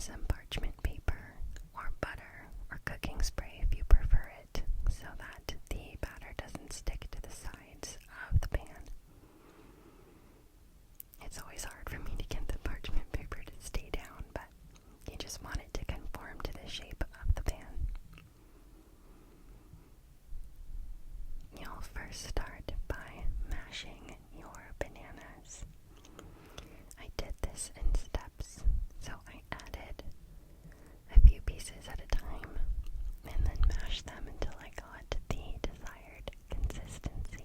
some parchment paper or butter or cooking spray if you prefer it, so that the batter doesn't stick to the sides of the pan. It's always hard for me to get the parchment paper to stay down, but you just want it to conform to the shape of the pan. You'll first start by mashing your bananas. I did this in steps, so I added a few pieces at a time and then mashed them until I got the desired consistency.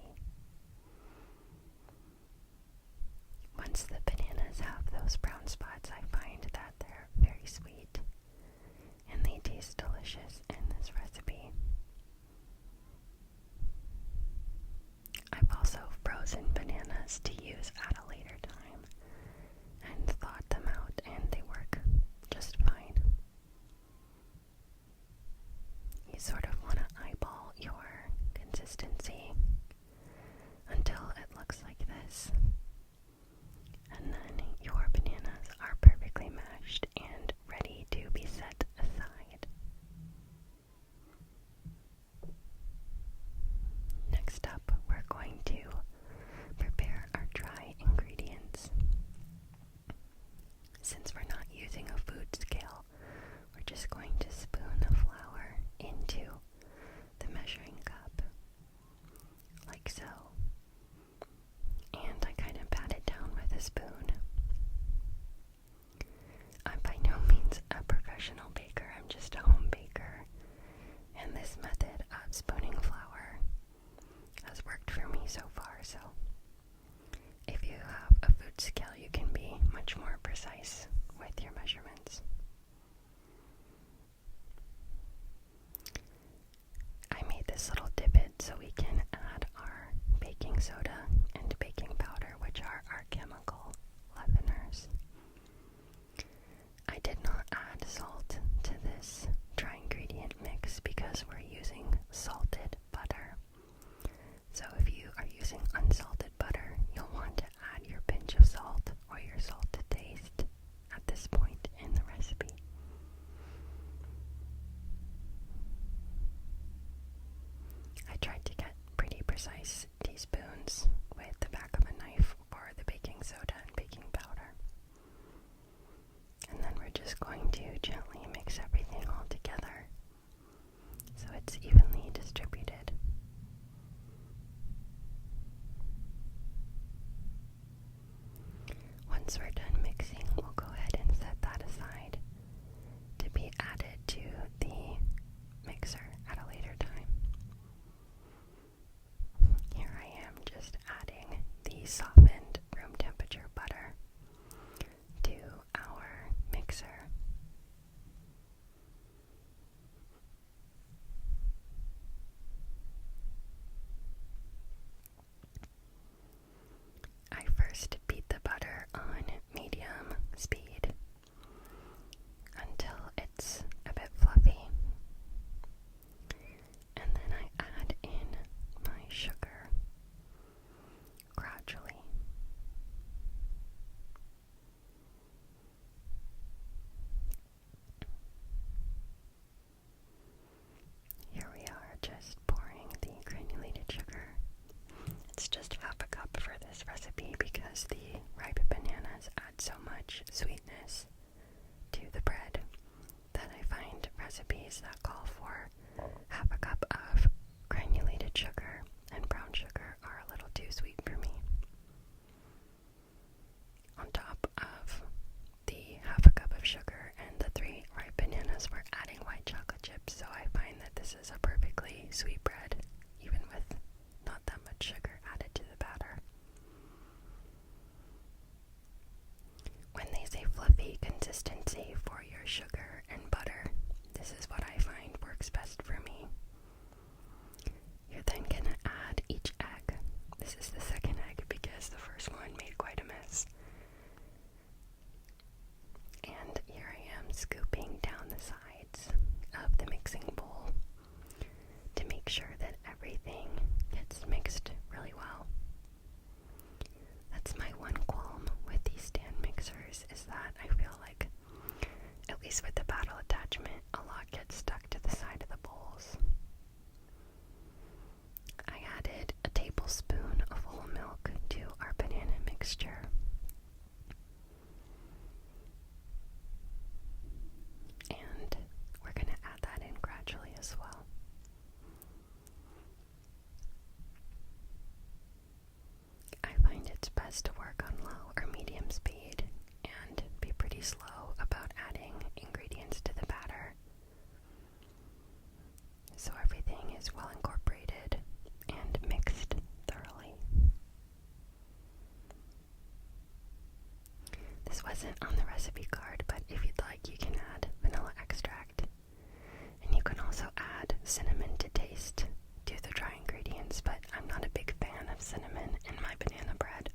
Once the bananas have those brown spots, I find that they're very sweet and they taste delicious in this recipe. I've also frozen bananas to use at a later time and thawed them out, and they work just fine. You sort of want to eyeball your consistency until it looks like this, and then your bananas are perfectly mashed and ready to be set aside. Next up, we're going to prepare our dry ingredients. Since we're not using a food scale, we're just going to spoon the flour into the measuring cup, like so. And I kind of pat it down with a spoon. I'm by no means a professional baker, I'm just a home baker, and this method of spooning flour has worked for me so far, so if you have a food scale, you can be much more precise with your measurements. I made this little divot so we can add our baking soda and baking powder, which are our chemical leaveners. I did not add salt to this dry ingredient mix because we're using salted butter. So if you are using unsalted butter, you'll want to add your pinch of salt or your salt to taste at this point in the recipe. I tried to get pretty precise teaspoons with the back of a knife for the baking soda and baking powder. And then we're just going to gently mix everything all together so it's evenly distributed. Once we're done mixing, we'll go ahead and set that aside to be added to the mixer at a later time. Here I am just adding the softened room temperature butter to our mixer. I first beat the butter on medium speed until it's a bit fluffy, and then I add in my sugar gradually. Here we are, just pouring the granulated sugar. It's just half a cup for this recipe because the ripe bananas add so much sweetness to the bread that I find recipes that call for half a cup of granulated sugar and brown sugar are a little too sweet for me. On top of the half a cup of sugar and the 3 ripe bananas, we're adding white chocolate chips, so I find that this is a perfectly sweet bread, even with not that much sugar added to the batter. When they say fluffy consistency for your sugar and butter, this is what I find works recipes with the paddle attachment, a lot gets stuck to the side of the bowls. I added a tablespoon of whole milk to our banana mixture. And we're going to add that in gradually as well. I find it's best to work on low or medium speed and be pretty slow about adding ingredients to the batter so everything is well incorporated and mixed thoroughly. This wasn't on the recipe card, but if you'd like, you can add vanilla extract. And you can also add cinnamon to taste to the dry ingredients, but I'm not a big fan of cinnamon in my banana bread.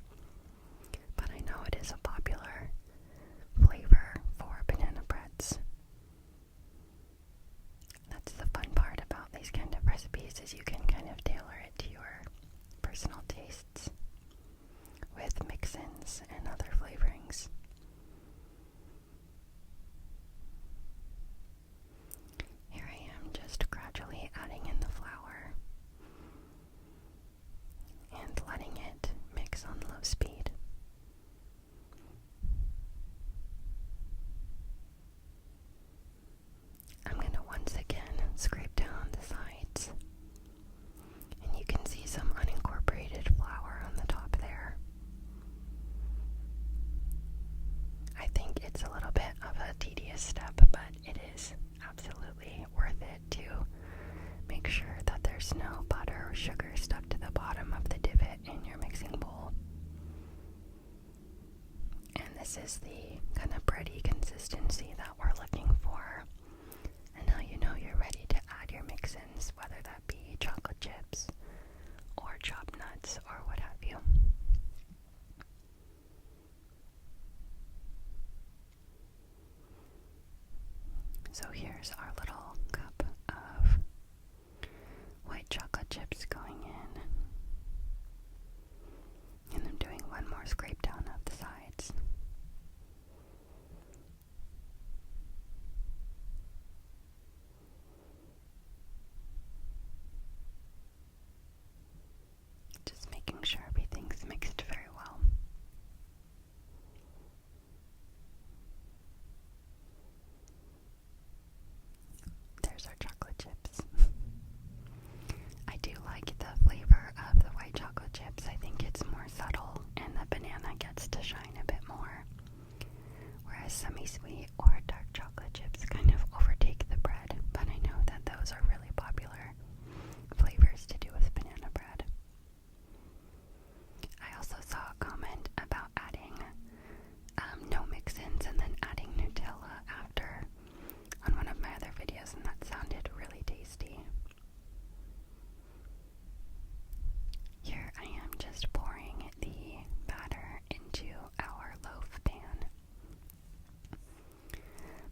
But I know it is a popular flavor for banana breads. That's the fun part about these kind of recipes, is you can kind of tailor it to your personal tastes with mix-ins and other flavorings. Here I am just gradually adding in the flour and letting it mix on low speed. I'm going to once again scrape down the sides, and you can see some unincorporated flour on the top there. I think it's a little bit of a tedious step, but it is absolutely worth it to make sure that there's no butter or sugar stuck to the bottom of the divot in your mixing bowl. And this is the kind of bready consistency that we're looking for. And now you know you're ready to add your mix-ins, whether that be chocolate chips or chopped nuts or what have you. So here's our little cup of white chocolate chips going in. And I'm doing one more scrape down of the sides. Just making sure everything's mixed very well. There's our chocolate chips. I do like the flavor of the white chocolate chips. I think it's more subtle and the banana gets to shine a bit more. Whereas semi-sweet or dark chocolate chips kind of overtake the bread, but I know that those are really popular flavors to do with banana bread. I also saw a comment about adding no mix-ins and then adding Nutella after on one of my other videos, and that sounded really tasty. Here I am just pouring the batter into our loaf pan.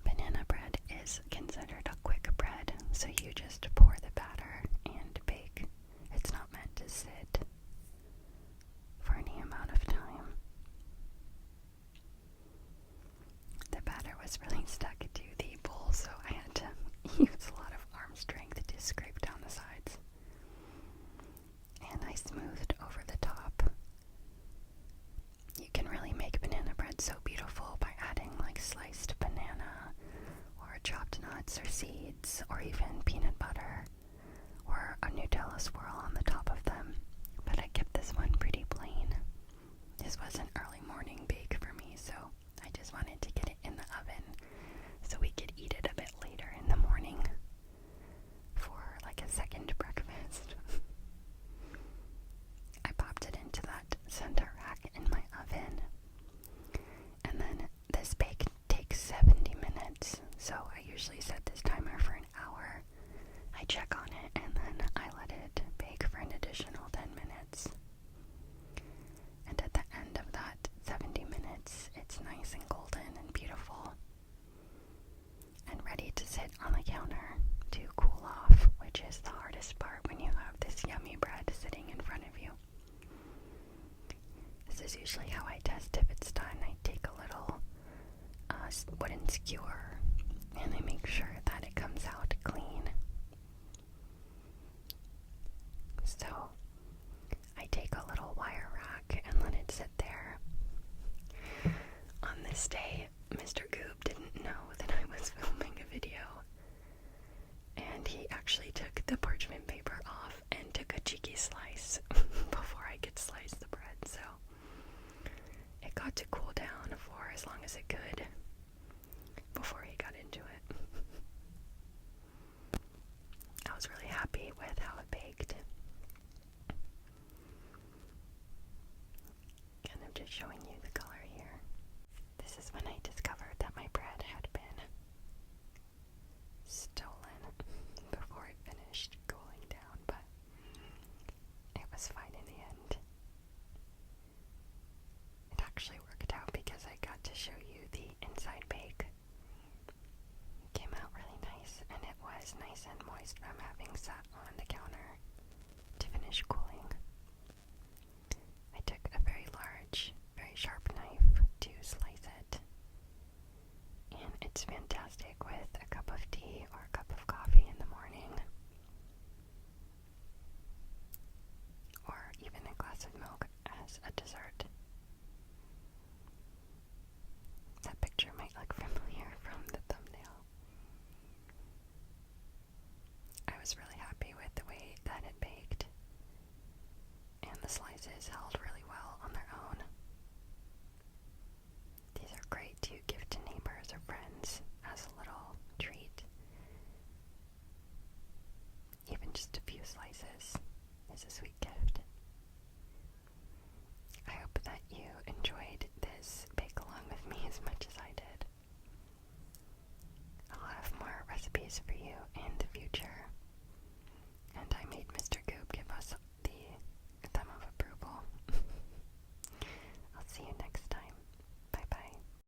Banana bread is considered a quick bread, so you just pour the batter and bake. It's not meant to sit for any amount of time. The batter was really stuck to the bowl, so I had to use a lot of arm strength to scrape down the sides. And I smoothed over the top. You can really make banana bread so beautiful by adding like sliced banana or chopped nuts or seeds or even peanut butter or a Nutella swirl on the top of them. But I kept this one pretty plain. This was an early morning bake for me, so I just wanted to get it in the oven so we could eat it a bit later in the morning for like a second breakfast. I popped it into that center rack in my oven, and then this bake takes 70 minutes, so I usually set this timer for an hour. I check on it and then I let it bake for an additional 10 minutes. And at the end of that 70 minutes, it's nice and golden and beautiful and ready to sit on the counter to cool off, which is the hardest part when you have this yummy bread sitting in front of you. This is usually how I test if it's done. I take a little wooden skewer and I make sure that it comes out clean. So I take a little wire rack and let it sit there. On this day, Mr. Goob didn't know that I was filming a video, and he actually took the parchment paper off and took a cheeky slice before I could slice the bread, so it got to cool down for as long as it could before he got into it. I was really happy with how it baked. Kind of just showing you the color here. This is when I discovered that my bread had been stolen before it finished cooling down, but it was fine in the end. It actually worked out because I got to show you the inside bake. It came out really nice, and it was nice and moist from having sat on the counter to finish cooling. I took a very large, very sharp knife to slice it, and it's fantastic with a cup of tea or a cup of coffee in the morning, or even a glass of milk as a dessert.